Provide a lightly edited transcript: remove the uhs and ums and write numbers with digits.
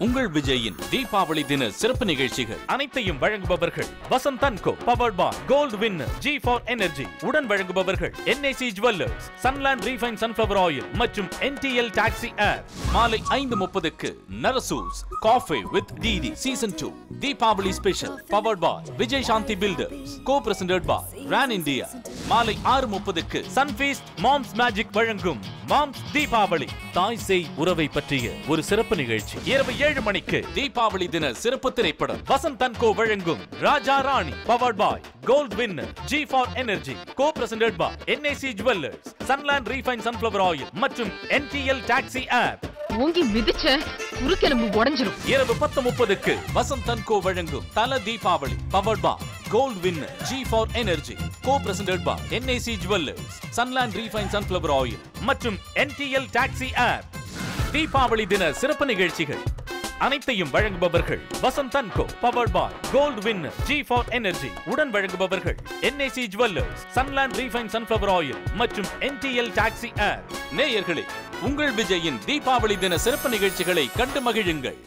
உங்கள் விஜயின் தீபாவளி தின சிறப்பு நிகழ்ச்சிகள் அனைத்தையும் வழங்குபவர்கள் Vasanth and co powered by Gold Winner G4 energy உடன் வழங்குபவர்கள் NAC jewellers Sunland refine sunflower oil மற்றும் NTL டாக்ஸி ஆப் மாலை 5:30க்கு Narasus cafe with DD season 2 Deepavali special powered by Vijay Shanthi builders co presented by Ran India மாலை 6:30க்கு சன்ஃபீஸ்ட் மாம்ஸ் மேஜிக் வழங்கும் Moms Deepavali தாய் சேய் உறவை பற்றிய ஒரு சிறப்பு நிகழ்ச்சி இரவு 7 மணிக்கு தீபாவளி தின சிறப்பு திரைப்படம் வசந்த் அண்ட் கோ வழங்கும் Raja Rani powered by Gold Winner G4 energy co presented by NAC jewellers Sunland refine sunflower oil மற்றும் NTL டாக்ஸி ஆப் ஓங்கி மிதிச்ச உருக்கெலும்பு உடைஞ்சிரும். இரவு 10:30க்கு வசந்த் அண்ட் கோ வழங்கும் தல Deepavali powered by Gold Winner G4 energy co presented by NAC jewellers Sunland refine sunflower oil மற்றும் NTL taxi app Deepavali தின சிறப்பு நிகழ்ச்சிகள் அனைத்தையும் வழங்குபவர்கள் Vasanth and co powered by Gold Winner G4 energy உடன் வழங்குபவர்கள் NAC jewellers Sunland refine sunflower oil மற்றும் NTL taxi app நேயர்களே, உங்கள் விஜயின் தீபாவளி தின சிறப்பு நிகழ்ச்சிகளை கண்டு மகிழுங்கள்.